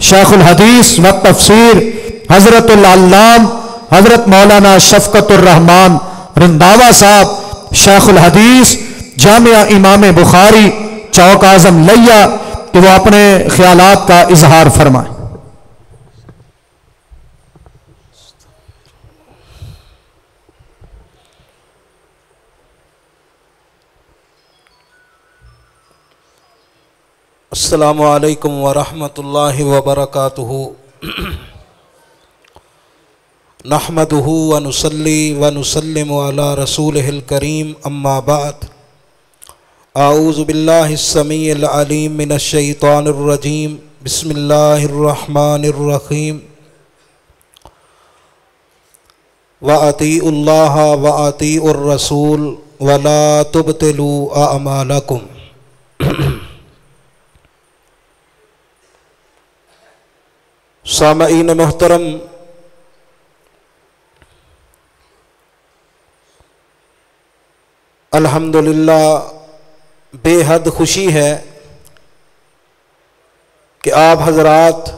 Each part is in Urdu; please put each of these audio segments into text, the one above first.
شیخ الحدیث و تفسیر حضرت العلام حضرت مولانا شفقت الرحمان رنداوا صاحب شیخ الحدیث جامعہ امام بخاری چوک اعظم لیا کہ وہ اپنے خیالات کا اظہار فرمائیں۔ السلام علیکم ورحمۃ اللہ وبرکاتہ۔ نحمدہ ونصلی ونسلم علی رسولہ الکریم، اما بعد، اعوذ باللہ السمیع العلیم من الشیطان الرجیم، بسم اللہ الرحمن الرحیم۔ وَأَطِیعُوا اللَّهَ وَأَطِیعُوا الرَّسُولَ وَلَا تُبْطِلُوا أَعْمَالَکُمْ۔ سامعین محترم، الحمدللہ بے حد خوشی ہے کہ آپ حضرات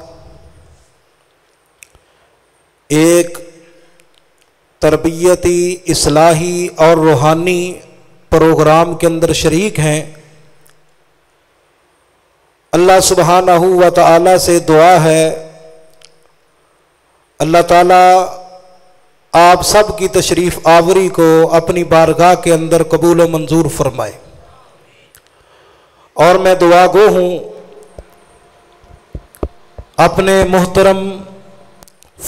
ایک تربیتی، اصلاحی اور روحانی پروگرام کے اندر شریک ہیں۔ اللہ سبحانہ و تعالی سے دعا ہے اللہ تعالیٰ آپ سب کی تشریف آوری کو اپنی بارگاہ کے اندر قبول و منظور فرمائے، اور میں دعا گو ہوں اپنے محترم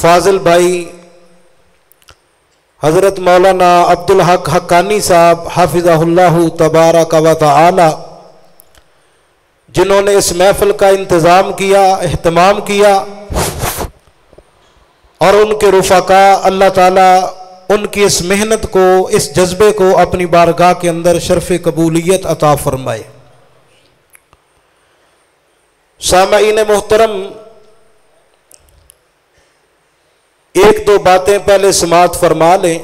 فاضل بھائی حضرت مولانا عبدالحق حقانی صاحب حافظہ اللہ تبارک و تعالی، جنہوں نے اس محفل کا انتظام کیا، اہتمام کیا، اور ان کے رفقا، اللہ تعالیٰ ان کی اس محنت کو، اس جذبے کو اپنی بارگاہ کے اندر شرف قبولیت عطا فرمائے۔ سامعین محترم، ایک دو باتیں پہلے سماعت فرما لیں۔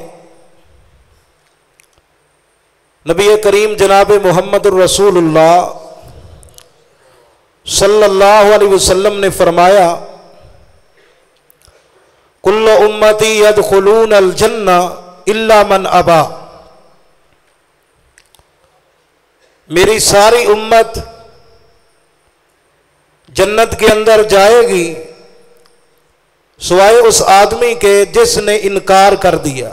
نبی کریم جناب محمد الرسول اللہ صلی اللہ علیہ وسلم نے فرمایا، کل امتی یدخلون الجنہ الا من ابا، میری ساری امت جنت کے اندر جائے گی سوائے اس آدمی کے جس نے انکار کر دیا۔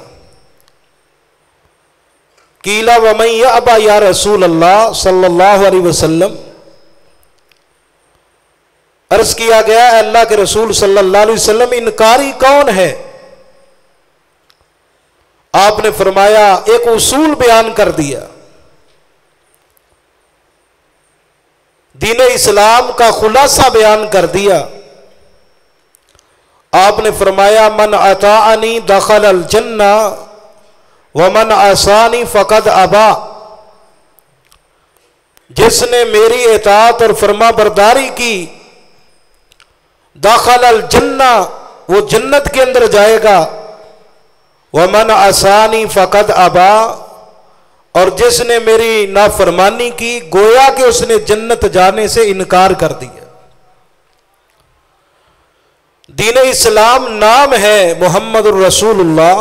قیل ومن یأبی یا رسول اللہ صلی اللہ علیہ وسلم، عرض کیا گیا ہے اللہ کے رسول صلی اللہ علیہ وسلم انکاری کون ہے؟ آپ نے فرمایا، ایک اصول بیان کر دیا، دین اسلام کا خلاصہ بیان کر دیا۔ آپ نے فرمایا، من اطاعنی دخل الجنہ ومن عصانی فقد ابا، جس نے میری اطاعت اور فرما برداری کی داخل الجنہ، وہ جنت کے اندر جائے گا، ومن عصانی فقد ابا، اور جس نے میری نافرمانی کی گویا کہ اس نے جنت جانے سے انکار کر دیا۔ دین اسلام نام ہے محمد الرسول اللہ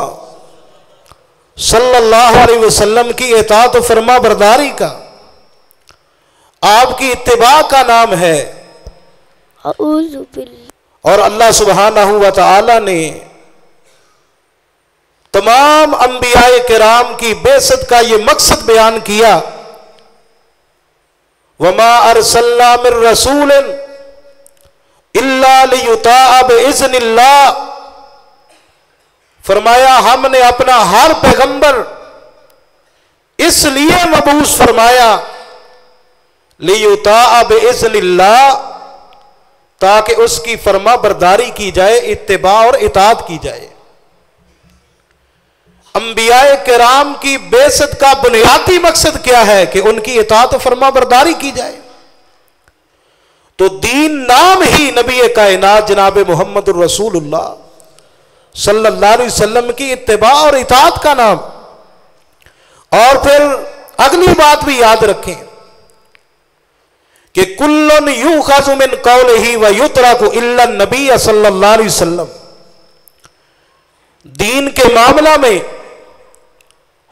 صلی اللہ علیہ وسلم کی اطاعت و فرما برداری کا، آپ کی اتباع کا نام ہے۔ اعوذ باللہ۔ اور اللہ سبحانہ و تعالی نے تمام انبیاء کرام کی بعثت کا یہ مقصد بیان کیا، وما ارسلنا من رسول الا لیطاع باذن اللہ، فرمایا ہم نے اپنا ہر پیغمبر اس لیے مبعوث فرمایا لیطاع باذن اللہ، تاکہ اس کی فرما برداری کی جائے، اتباع اور اطاعت کی جائے۔ انبیاء کرام کی بعثت کا بنیادی مقصد کیا ہے کہ ان کی اطاعت و فرما برداری کی جائے۔ تو دین نام ہی نبی کائنات جناب محمد الرسول اللہ صلی اللہ علیہ وسلم کی اتباع اور اطاعت کا نام۔ اور پھر اگلی بات بھی یاد رکھیں کہ کلن یؤخذ من قولہ و یترک الا النبی صلی اللہ علیہ وسلم، دین کے معاملہ میں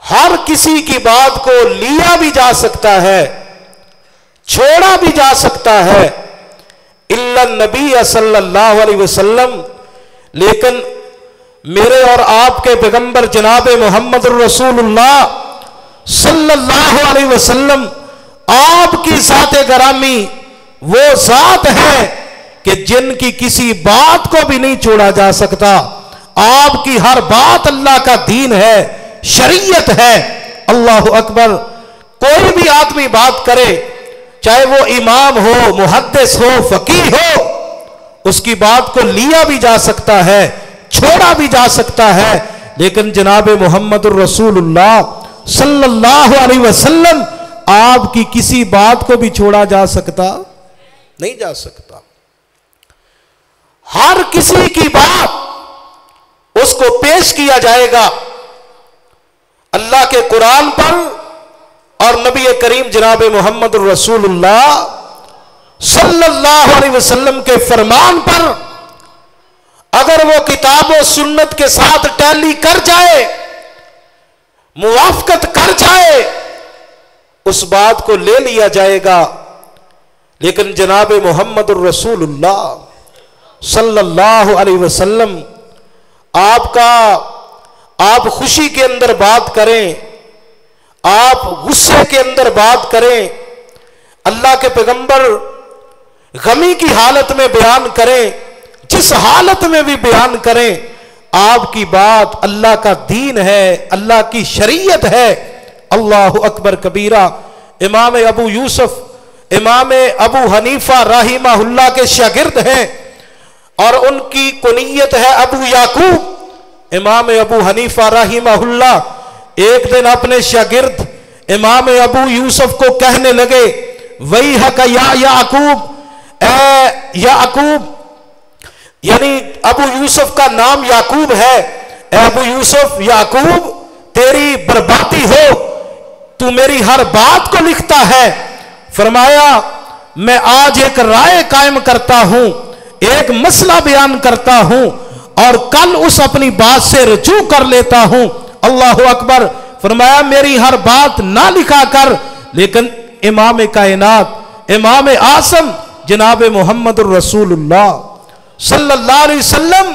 ہر کسی کی بات کو لیا بھی جا سکتا ہے، چھوڑا بھی جا سکتا ہے، الا النبی صلی اللہ علیہ وسلم، لیکن میرے اور آپ کے پیغمبر جناب محمد الرسول اللہ صلی اللہ علیہ وسلم، آپ کی ذات گرامی وہ ذات ہے کہ جن کی کسی بات کو بھی نہیں چھوڑا جا سکتا، آپ کی ہر بات اللہ کا دین ہے، شریعت ہے۔ اللہ اکبر۔ کوئی بھی آدمی بات کرے، چاہے وہ امام ہو، محدث ہو، فقیہ ہو، اس کی بات کو لیا بھی جا سکتا ہے، چھوڑا بھی جا سکتا ہے، لیکن جناب محمد الرسول اللہ صلی اللہ علیہ وسلم، آپ کی کسی بات کو بھی چھوڑا جا سکتا نہیں جا سکتا۔ ہر کسی کی بات اس کو پیش کیا جائے گا اللہ کے قرآن پر اور نبی کریم جناب محمد الرسول اللہ صلی اللہ علیہ وسلم کے فرمان پر۔ اگر وہ کتاب و سنت کے ساتھ ٹیلی کر جائے، موافقت کر جائے، اس بات کو لے لیا جائے گا، لیکن جناب محمد الرسول اللہ صلی اللہ علیہ وسلم، آپ خوشی کے اندر بات کریں، آپ غصے کے اندر بات کریں، اللہ کے پیغمبر غمی کی حالت میں بیان کریں، جس حالت میں بھی بیان کریں، آپ کی بات اللہ کا دین ہے، اللہ کی شریعت ہے۔ اللہ اکبر کبیرہ۔ امام ابو یوسف، امام ابو حنیفہ رحمہ اللہ کے شاگرد ہیں اور ان کی کنیت ہے ابو یعقوب۔ امام ابو حنیفہ رحمہ اللہ ایک دن اپنے شاگرد امام ابو یوسف کو کہنے لگے، ویحک یا یعقوب، اے یعقوب، یعنی ابو یوسف کا نام یعقوب ہے، اے ابو یوسف، یعقوب تیری بربادی ہو، تو میری ہر بات کو لکھتا ہے۔ فرمایا میں آج ایک رائے قائم کرتا ہوں، ایک مسئلہ بیان کرتا ہوں اور کل اس اپنی بات سے رجوع کر لیتا ہوں۔ اللہ اکبر۔ فرمایا میری ہر بات نہ لکھا کر، لیکن امام کائنات، امام اعظم جناب محمد الرسول اللہ صلی اللہ علیہ وسلم،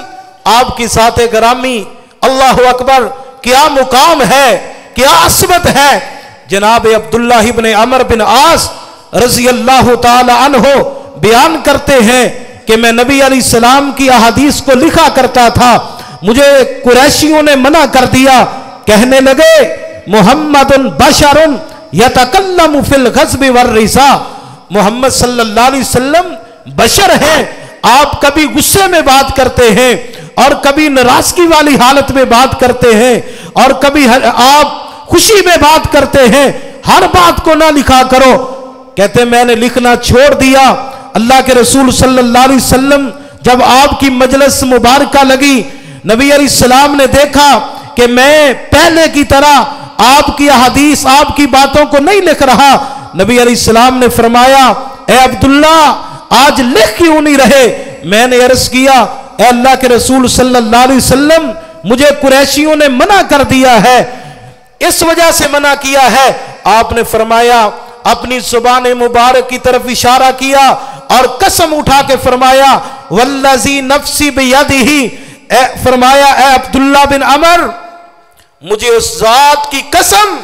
آپ کی ذات گرامی، اللہ اکبر، کیا مقام ہے، کیا عظمت ہے۔ جناب عبداللہ ابن عمر بن عاص رضی اللہ تعالی عنہ بیان کرتے ہیں کہ میں نبی علیہ السلام کی احادیث کو لکھا کرتا تھا، مجھے قریشیوں نے منع کر دیا، کہنے لگے محمد بشر یتکلم فی الغضب والرضا، محمد صلی اللہ علیہ وسلم بشر ہیں، آپ کبھی غصے میں بات کرتے ہیں اور کبھی ناراضگی والی حالت میں بات کرتے ہیں اور کبھی آپ خوشی میں بات کرتے ہیں، ہر بات کو نہ لکھا کرو۔ کہتے میں نے لکھنا چھوڑ دیا۔ اللہ کے رسول صلی اللہ علیہ وسلم جب آپ کی مجلس مبارکہ لگی، نبی علیہ السلام نے دیکھا کہ میں پہلے کی طرح آپ کی احادیث، آپ کی باتوں کو نہیں لکھ رہا۔ نبی علیہ السلام نے فرمایا اے عبداللہ آج لکھ کیوں نہیں رہے؟ میں نے عرض کیا اے اللہ کے رسول صلی اللہ علیہ وسلم، مجھے قریشیوں نے منع کر دیا ہے، اس وجہ سے منع کیا ہے۔ آپ نے فرمایا، اپنی زبان مبارک کی طرف اشارہ کیا اور قسم اٹھا کے فرمایا والذی نفسی بیدہ، فرمایا اے عبداللہ بن عمر، مجھے اس ذات کی قسم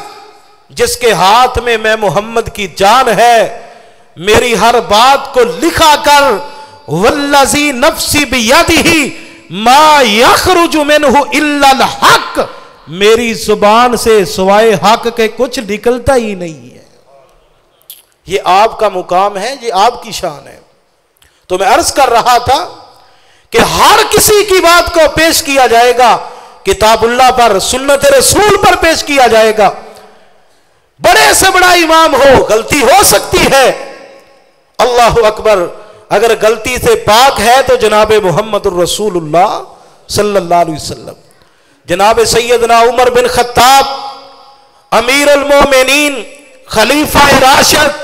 جس کے ہاتھ میں محمد کی جان ہے، میری ہر بات کو لکھا کر، والذی نفسی بیدہ ما یخرج منہ الا الحق، میری زبان سے سوائے حق کے کچھ نکلتا ہی نہیں ہے۔ یہ آپ کا مقام ہے، یہ آپ کی شان ہے۔ تو میں عرض کر رہا تھا کہ ہر کسی کی بات کو پیش کیا جائے گا، کتاب اللہ پر، سنت رسول پر پیش کیا جائے گا۔ بڑے سے بڑا امام ہو، غلطی ہو سکتی ہے، اللہ اکبر، اگر غلطی سے پاک ہے تو جناب محمد الرسول اللہ صلی اللہ علیہ وسلم، جناب سیدنا عمر بن خطاب، امیر المومنین، خلیفہ راشد،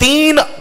3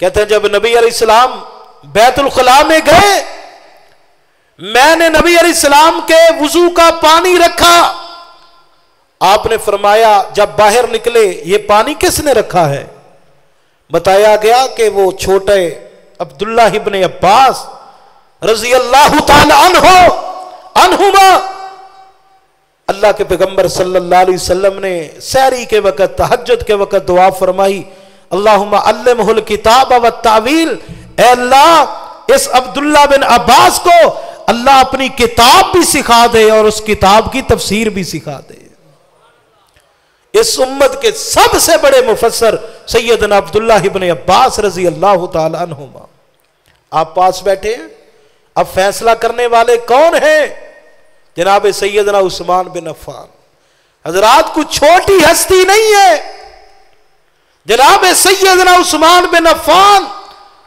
کہتے ہیں جب نبی علیہ السلام بیت الخلاء میں گئے، میں نے نبی علیہ السلام کے وضو کا پانی رکھا، آپ نے فرمایا جب باہر نکلے یہ پانی کس نے رکھا ہے؟ بتایا گیا کہ وہ چھوٹے عبداللہ ابن عباس رضی اللہ تعالی عنہما، اللہ کے پیغمبر صلی اللہ علیہ وسلم نے سحری کے وقت، تہجد کے وقت دعا فرمائی، اللہم علمہ الکتاب والتاویل، اے اللہ اس عبداللہ بن عباس کو اللہ اپنی کتاب بھی سکھا دے اور اس کتاب کی تفسیر بھی سکھا دے۔ اس امت کے سب سے بڑے مفسر سیدنا عبداللہ ابن عباس رضی اللہ تعالی عنہما، آپ پاس بیٹھے ہیں، اب فیصلہ کرنے والے کون ہیں؟ جناب سیدنا عثمان بن عفان۔ حضرات کچھ چھوٹی ہستی نہیں ہے، جناب سیدنا عثمان بن عفان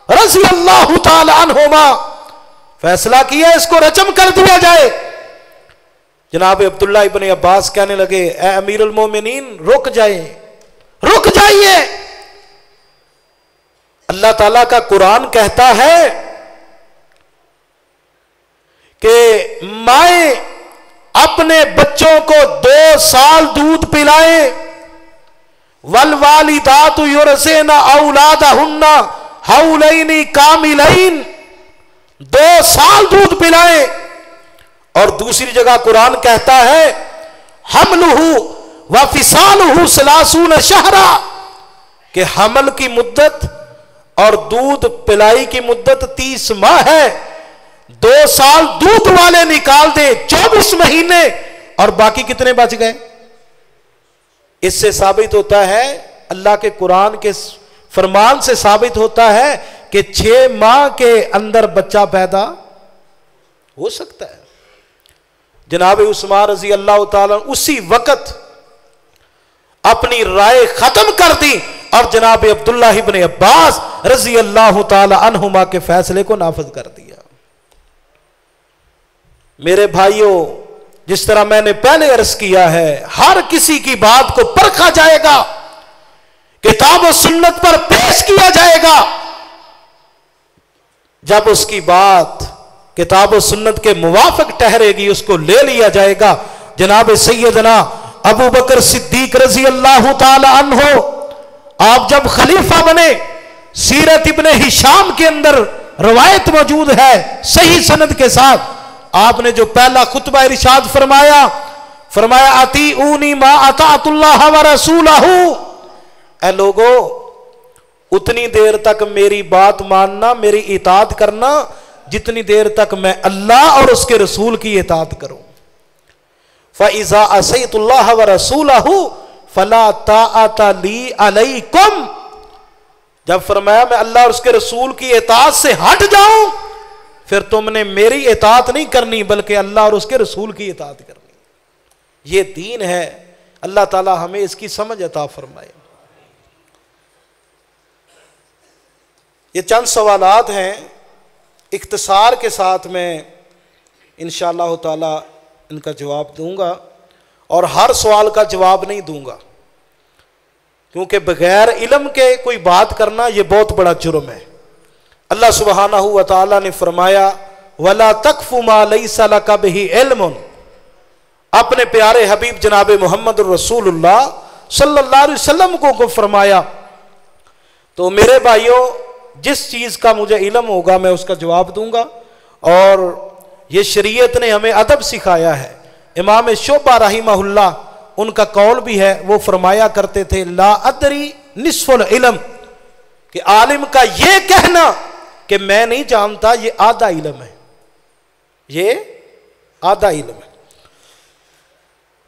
رضی اللہ تعالی عنہما فیصلہ کیا اس کو رجم کر دیا جائے۔ جناب عبداللہ ابن عباس کہنے لگے اے امیر المومنین رک جائیے، اللہ تعالیٰ کا قرآن کہتا ہے کہ مائیں اپنے بچوں کو 2 سال دودھ پلائیں، والوالدات یرضعن اولادہن حولین کاملین، 2 سال دودھ پلائیں۔ اور دوسری جگہ قرآن کہتا ہے حملہ وفصالہ 30 شہرا، کہ حمل کی مدت اور دودھ پلائی کی مدت 30 ماہ ہے، 2 سال دودھ والے نکال دیں 24 مہینے، اور باقی کتنے بچ گئے؟ اس سے ثابت ہوتا ہے، اللہ کے قرآن کے فرمان سے ثابت ہوتا ہے کہ 6 ماہ کے اندر بچہ پیدا ہو سکتا ہے۔ جناب عثمان رضی اللہ تعالیٰ اسی وقت اپنی رائے ختم کر دی اور جناب عبداللہ ابن عباس رضی اللہ تعالی عنہما کے فیصلے کو نافذ کر دیا۔ میرے بھائیوں، جس طرح میں نے پہلے عرض کیا ہے، ہر کسی کی بات کو پرکھا جائے گا، کتاب و سنت پر پیش کیا جائے گا۔ جب اس کی بات کتاب و سنت کے موافق ٹھہرے گی اس کو لے لیا جائے گا۔ جناب سیدنا ابو بکر صدیق رضی اللہ تعالی عنہ آپ جب خلیفہ بنے، سیرت ابن ہشام کے اندر روایت موجود ہے صحیح سند کے ساتھ، آپ نے جو پہلا خطبہ ارشاد فرمایا اطیعونی ما اطاعت اللہ ورسولہ، اے لوگو اتنی دیر تک میری بات ماننا، میری اطاعت کرنا جتنی دیر تک میں اللہ اور اس کے رسول کی اطاعت کروں۔ فَإِذَا عَصَيْتُ اللَّهَ وَرَسُولَهُ فَلَا طَاعَةَ لِي عَلَيْكُمْ، جب فرمایا میں اللہ اور اس کے رسول کی اطاعت سے ہٹ جاؤں پھر تم نے میری اطاعت نہیں کرنی بلکہ اللہ اور اس کے رسول کی اطاعت کرنی۔ یہ دین ہے، اللہ تعالی ہمیں اس کی سمجھ عطا فرمائے۔ یہ چند سوالات ہیں، اختصار کے ساتھ میں انشاءاللہ تعالی ان کا جواب دوں گا، اور ہر سوال کا جواب نہیں دوں گا کیونکہ بغیر علم کے کوئی بات کرنا یہ بہت بڑا جرم ہے۔ اللہ سبحانہ و تعالی نے فرمایا وَلَا تَقْفُ مَا لَيْسَ لَكَ بِهِ عِلْمٌ، اپنے پیارے حبیب جناب محمد الرسول اللہ صلی اللہ علیہ وسلم کو فرمایا۔ تو میرے بھائیوں، جس چیز کا مجھے علم ہوگا میں اس کا جواب دوں گا، اور یہ شریعت نے ہمیں ادب سکھایا ہے۔ امام شعبہ رحمہ اللہ ان کا قول بھی ہے، وہ فرمایا کرتے تھے لا ادری نصف العلم، کہ عالم کا یہ کہنا کہ میں نہیں جانتا یہ آدھا علم ہے، یہ آدھا علم ہے۔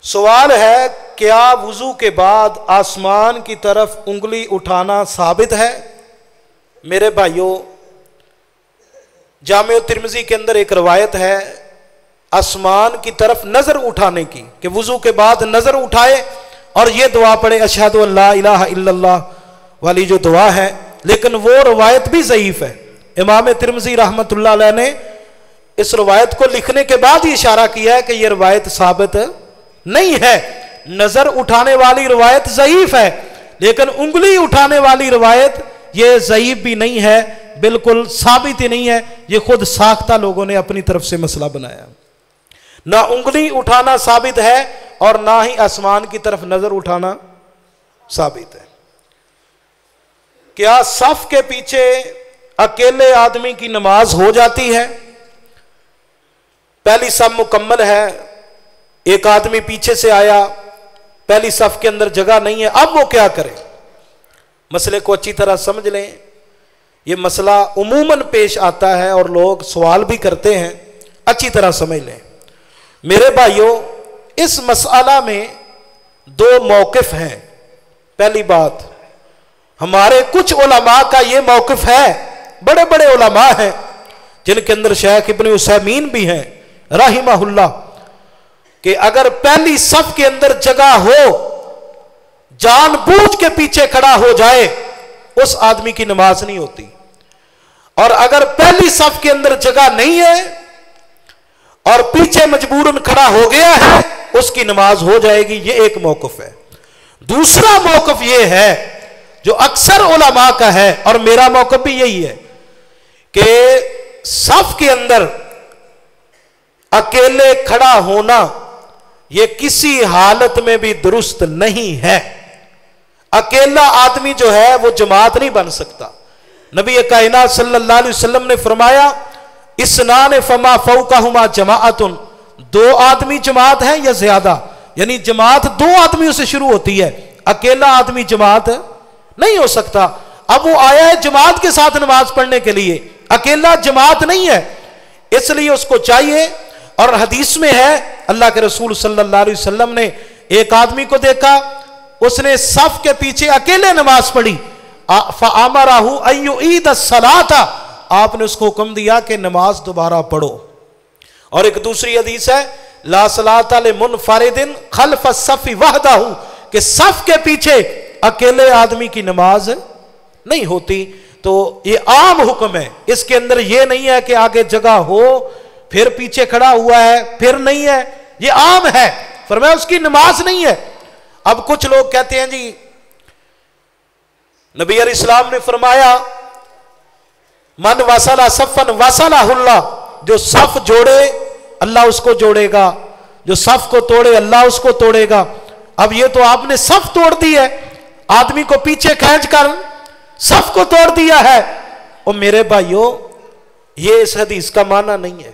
سوال ہے کیا وضو کے بعد آسمان کی طرف انگلی اٹھانا ثابت ہے؟ میرے بھائیوں، جامع ترمذی کے اندر ایک روایت ہے آسمان کی طرف نظر اٹھانے کی، کہ وضو کے بعد نظر اٹھائے اور یہ دعا پڑھے اشہد ان لا الہ الا اللہ والی جو دعا ہے، لیکن وہ روایت بھی ضعیف ہے۔ امام ترمذی رحمۃ اللہ علیہ نے اس روایت کو لکھنے کے بعد ہی اشارہ کیا ہے کہ یہ روایت ثابت نہیں ہے۔ نظر اٹھانے والی روایت ضعیف ہے، لیکن انگلی اٹھانے والی روایت یہ ضعیف بھی نہیں ہے, بالکل ثابت ہی نہیں ہے, یہ خود ساختہ لوگوں نے اپنی طرف سے مسئلہ بنایا. نہ انگلی اٹھانا ثابت ہے اور نہ ہی آسمان کی طرف نظر اٹھانا ثابت ہے. کیا صف کے پیچھے اکیلے آدمی کی نماز ہو جاتی ہے؟ پہلی صف مکمل ہے, ایک آدمی پیچھے سے آیا, پہلی صف کے اندر جگہ نہیں ہے, اب وہ کیا کرے؟ مسئلے کو اچھی طرح سمجھ لیں. یہ مسئلہ عموماً پیش آتا ہے اور لوگ سوال بھی کرتے ہیں, اچھی طرح سمجھ لیں. میرے بھائیوں, اس مسئلہ میں دو موقف ہیں. پہلی بات, ہمارے کچھ علماء کا یہ موقف ہے, بڑے بڑے علماء ہیں جن کے اندر شیخ ابن عثیمین بھی ہیں رحمہ اللہ, کہ اگر پہلی صف کے اندر جگہ ہو, جان بوجھ کے پیچھے کھڑا ہو جائے, اس آدمی کی نماز نہیں ہوتی. اور اگر پہلی صف کے اندر جگہ نہیں ہے اور پیچھے مجبوراً کھڑا ہو گیا ہے, اس کی نماز ہو جائے گی. یہ ایک موقف ہے. دوسرا موقف یہ ہے جو اکثر علماء کا ہے, اور میرا موقف بھی یہی ہے, کہ صف کے اندر اکیلے کھڑا ہونا یہ کسی حالت میں بھی درست نہیں ہے. اکیلا آدمی جو ہے وہ جماعت نہیں بن سکتا. نبی کائنات صلی اللہ علیہ وسلم نے فرمایا, اسنان فما فوقہما جماعت, دو آدمی جماعت ہیں یا زیادہ, یعنی جماعت دو آدمیوں سے شروع ہوتی ہے, اکیلا آدمی جماعت نہیں ہو سکتا. اب وہ آیا ہے جماعت کے ساتھ نماز پڑھنے کے لیے, اکیلا جماعت نہیں ہے, اس لیے اس کو چاہیے. اور حدیث میں ہے, اللہ کے رسول صلی اللہ علیہ وسلم نے ایک آدمی کو دیکھا, اس نے صف کے پیچھے اکیلے نماز پڑھی, فَأَمَرَهُ أَن يُعِيدَ الصَّلَاةَ, آپ نے اس کو حکم دیا کہ نماز دوبارہ پڑھو. اور ایک دوسری حدیث ہے, لا صلاۃ لمنفرد خلف الصف وحدہ, کہ صف کے پیچھے اکیلے آدمی کی نماز نہیں ہوتی. تو یہ عام حکم ہے, اس کے اندر یہ نہیں ہے کہ آگے جگہ ہو پھر پیچھے کھڑا ہوا ہے پھر نہیں ہے, یہ عام ہے. فرمایا اس کی نماز نہیں ہے. اب کچھ لوگ کہتے ہیں جی نبی علیہ السلام نے فرمایا, من وصل صفا وصلہ اللہ, جو صف جوڑے اللہ اس کو جوڑے گا, جو صف کو توڑے اللہ اس کو توڑے گا. اب یہ تو آپ نے صف توڑ دی ہے, آدمی کو پیچھے کھینچ کر صف کو توڑ دیا ہے. اور میرے بھائیوں, یہ اس حدیث کا معنی نہیں ہے.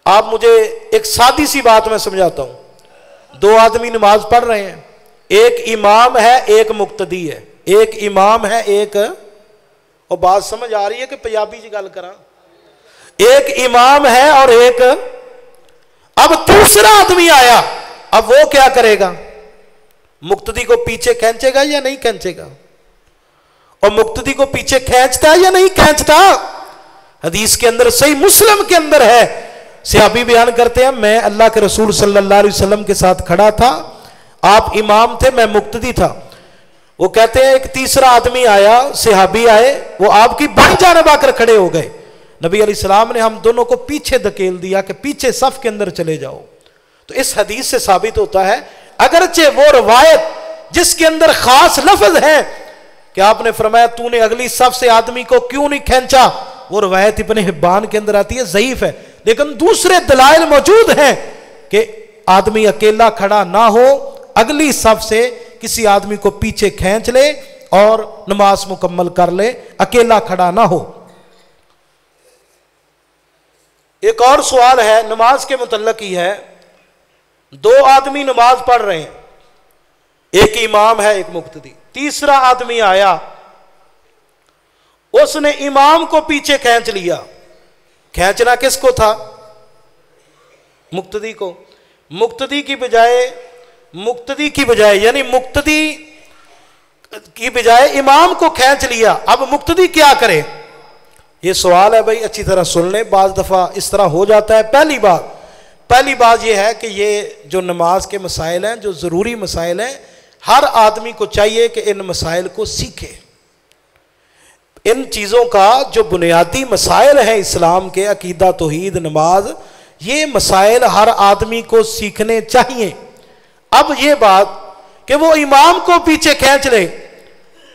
آپ مجھے ایک سادی سی بات میں سمجھاتا ہوں. دو آدمی نماز پڑھ رہے ہیں, ایک امام ہے ایک مقتدی ہے, ایک امام ہے ایک, اور بات سمجھ آ رہی ہے کہ پنجابی جی گل کراں, ایک امام ہے اور ایک, اب تیسرا آدمی آیا, اب وہ کیا کرے گا؟ مقتدی کو پیچھے کھینچے گا یا نہیں کھینچے گا؟ اور مقتدی کو پیچھے کھینچتا ہے یا نہیں کھینچتا؟ حدیث کے اندر صحیح مسلم کے اندر ہے, صحابی بیان کرتے ہیں, میں اللہ کے رسول صلی اللہ علیہ وسلم کے ساتھ کھڑا تھا, آپ امام تھے میں مقتدی تھا. وہ کہتے ہیں ایک تیسرا آدمی آیا, صحابی آئے, وہ آپ کی بائیں جانب آ کر کھڑے ہو گئے. نبی علیہ السلام نے ہم دونوں کو پیچھے دھکیل دیا کہ پیچھے صف کے اندر چلے جاؤ. تو اس حدیث سے ثابت ہوتا ہے, اگرچہ وہ روایت جس کے اندر خاص لفظ ہے کہ آپ نے فرمایا تو نے اگلی صف سے آدمی کو کیوں نہیں کھینچا, وہ روایت ابن حبان کے اندر آتی ہے, ضعیف ہے. لیکن دوسرے دلائل موجود ہیں کہ آدمی اکیلا کھڑا نہ ہو, اگلی صف سے کسی آدمی کو پیچھے کھینچ لے اور نماز مکمل کر لے, اکیلا کھڑا نہ ہو. ایک اور سوال ہے نماز کے متعلق ہی ہے. دو آدمی نماز پڑھ رہے ہیں, ایک امام ہے ایک مقتدی, تیسرا آدمی آیا, اس نے امام کو پیچھے کھینچ لیا. کھینچنا کس کو تھا؟ مقتدی کو. مقتدی کی بجائے یعنی مقتدی کی بجائے امام کو کھینچ لیا. اب مقتدی کیا کرے؟ یہ سوال ہے بھائی, اچھی طرح سن لیں, بعض دفعہ اس طرح ہو جاتا ہے. پہلی بات یہ ہے کہ یہ جو نماز کے مسائل ہیں, جو ضروری مسائل ہیں, ہر آدمی کو چاہیے کہ ان مسائل کو سیکھے. ان چیزوں کا جو بنیادی مسائل ہیں اسلام کے, عقیدہ, توحید, نماز, یہ مسائل ہر آدمی کو سیکھنے چاہیے. اب یہ بات کہ وہ امام کو پیچھے کھینچ لے,